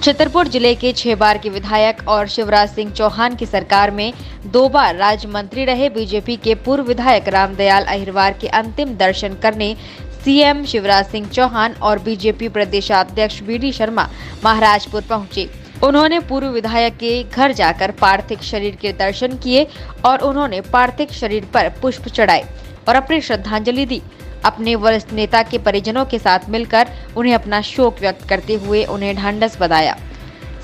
छतरपुर जिले के 6 बार के विधायक और शिवराज सिंह चौहान की सरकार में 2 बार राज्य मंत्री रहे बीजेपी के पूर्व विधायक रामदयाल अहिरवार के अंतिम दर्शन करने सीएम शिवराज सिंह चौहान और बीजेपी प्रदेशाध्यक्ष वीडी शर्मा महाराजपुर पहुंचे। उन्होंने पूर्व विधायक के घर जाकर पार्थिव शरीर के दर्शन किए और उन्होंने पार्थिव शरीर पर पुष्प चढ़ाए और अपनी श्रद्धांजलि दी। अपने वरिष्ठ नेता के परिजनों के साथ मिलकर उन्हें अपना शोक व्यक्त करते हुए उन्हें ढांढस बंधाया।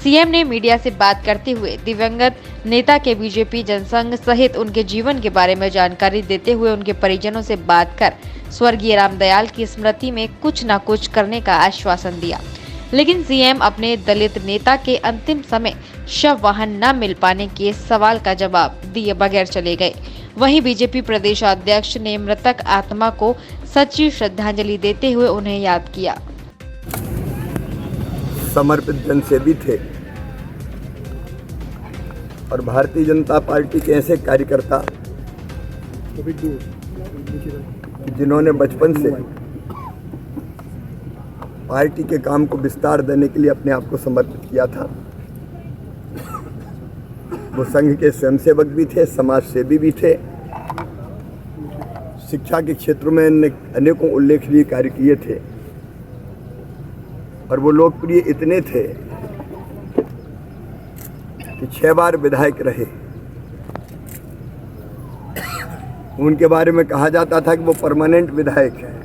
सीएम ने मीडिया से बात करते हुए दिवंगत नेता के बीजेपी जनसंघ सहित उनके जीवन के बारे में जानकारी देते हुए उनके परिजनों से बात कर स्वर्गीय रामदयाल की स्मृति में कुछ न कुछ करने का आश्वासन दिया। लेकिन सीएम अपने दलित नेता के अंतिम समय शव वाहन न मिल पाने के सवाल का जवाब दिए बगैर चले गए। वहीं बीजेपी प्रदेशाध्यक्ष ने मृतक आत्मा को सच्ची श्रद्धांजलि देते हुए उन्हें याद किया। समर्पित जनसेवी थे और भारतीय जनता पार्टी के ऐसे कार्यकर्ता जिन्होंने बचपन से पार्टी के काम को विस्तार देने के लिए अपने आप को समर्पित किया था। वो संघ के स्वयंसेवक भी थे, समाज सेवी भी थे, शिक्षा के क्षेत्र में अनेकों उल्लेखनीय कार्य किए थे और वो लोकप्रिय इतने थे कि 6 बार विधायक रहे। उनके बारे में कहा जाता था कि वो परमानेंट विधायक है।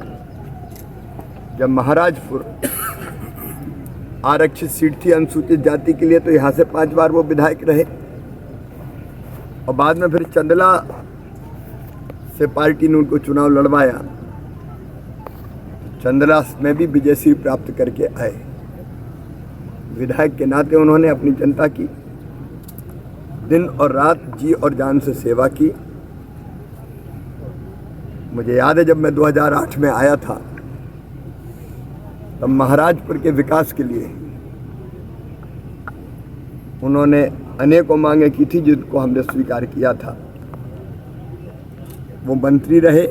जब महाराजपुर आरक्षित सीट थी अनुसूचित जाति के लिए तो यहाँ से 5 बार वो विधायक रहे और बाद में फिर चंदला से पार्टी ने उनको चुनाव लड़वाया। चंदला में भी विजयश्री प्राप्त करके आए। विधायक के नाते उन्होंने अपनी जनता की दिन और रात जी और जान से सेवा की। मुझे याद है जब मैं 2008 में आया था तब महाराजपुर के विकास के लिए उन्होंने अनेकों मांगे की थी जिनको हमने स्वीकार किया था। वो मंत्री रहे,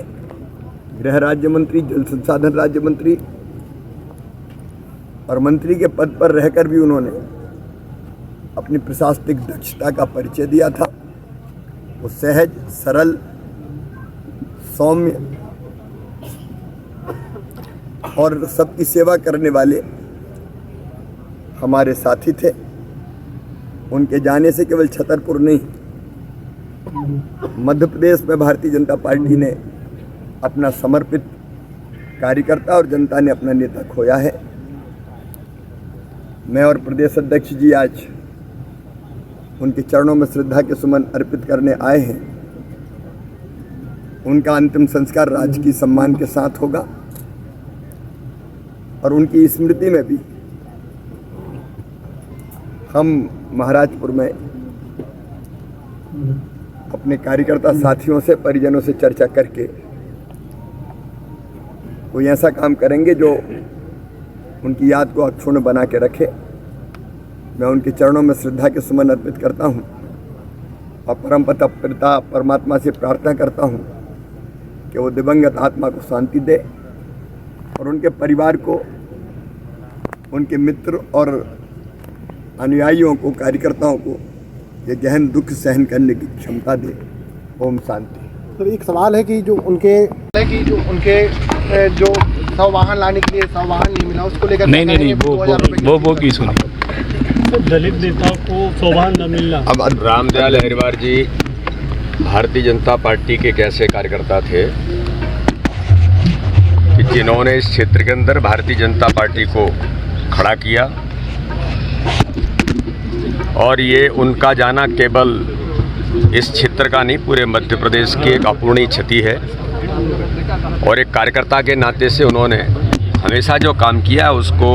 गृह राज्य मंत्री, जल संसाधन राज्य मंत्री और मंत्री के पद पर रहकर भी उन्होंने अपनी प्रशासनिक दक्षता का परिचय दिया था। वो सहज, सरल, सौम्य और सबकी सेवा करने वाले हमारे साथी थे। उनके जाने से केवल छतरपुर नहीं, मध्य प्रदेश में भारतीय जनता पार्टी ने अपना समर्पित कार्यकर्ता और जनता ने अपना नेता खोया है। मैं और प्रदेश अध्यक्ष जी आज उनके चरणों में श्रद्धा के सुमन अर्पित करने आए हैं। उनका अंतिम संस्कार राजकीय सम्मान के साथ होगा और उनकी स्मृति में भी हम महाराजपुर में अपने कार्यकर्ता साथियों से, परिजनों से चर्चा करके कोई ऐसा काम करेंगे जो उनकी याद को अक्षुण्ण बना के रखे। मैं उनके चरणों में श्रद्धा के सुमन अर्पित करता हूं और परमपिता पिता परमात्मा से प्रार्थना करता हूं कि वो दिवंगत आत्मा को शांति दे और उनके परिवार को, उनके मित्र और अनुयायियों को, कार्यकर्ताओं को ये गहन दुख सहन करने की क्षमता दे। ओम शांति। तो एक सवाल है कि जो उनके जो शव वाहन लाने के लिए शव वाहन नहीं मिला, उसको लेकर नहीं वो की सुनी दलित नेता को शव वाहन न मिलना। अब रामदयाल अहिरवार जी भारतीय जनता पार्टी के एक ऐसे कार्यकर्ता थे कि जिन्होंने इस क्षेत्र के अंदर भारतीय जनता पार्टी को खड़ा किया और ये उनका जाना केवल इस क्षेत्र का नहीं, पूरे मध्य प्रदेश की एक अपूर्णीय क्षति है। और एक कार्यकर्ता के नाते से उन्होंने हमेशा जो काम किया उसको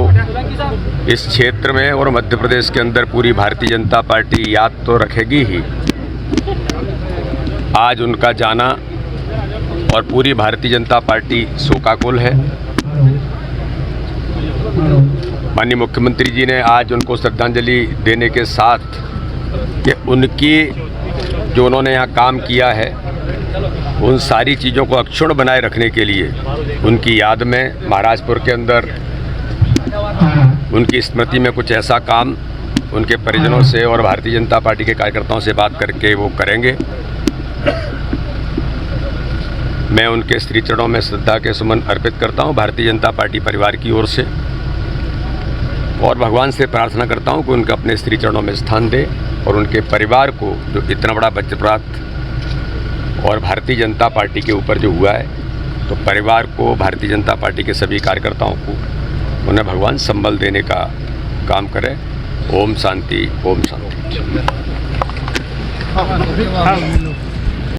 इस क्षेत्र में और मध्य प्रदेश के अंदर पूरी भारतीय जनता पार्टी याद तो रखेगी ही। आज उनका जाना और पूरी भारतीय जनता पार्टी शोकाकुल है। माननीय मुख्यमंत्री जी ने आज उनको श्रद्धांजलि देने के साथ कि उनकी जो उन्होंने यहाँ काम किया है उन सारी चीज़ों को अक्षुण्ण बनाए रखने के लिए उनकी याद में महाराजपुर के अंदर उनकी स्मृति में कुछ ऐसा काम उनके परिजनों से और भारतीय जनता पार्टी के कार्यकर्ताओं से बात करके वो करेंगे। मैं उनके श्री चरणों में श्रद्धा के सुमन अर्पित करता हूं भारतीय जनता पार्टी परिवार की ओर से, और भगवान से प्रार्थना करता हूं कि उनके अपने श्री चरणों में स्थान दे और उनके परिवार को जो इतना बड़ा वज्रपात और भारतीय जनता पार्टी के ऊपर जो हुआ है, तो परिवार को, भारतीय जनता पार्टी के सभी कार्यकर्ताओं को उन्हें भगवान संबल देने का काम करे। ओम शांति, ओम शांति।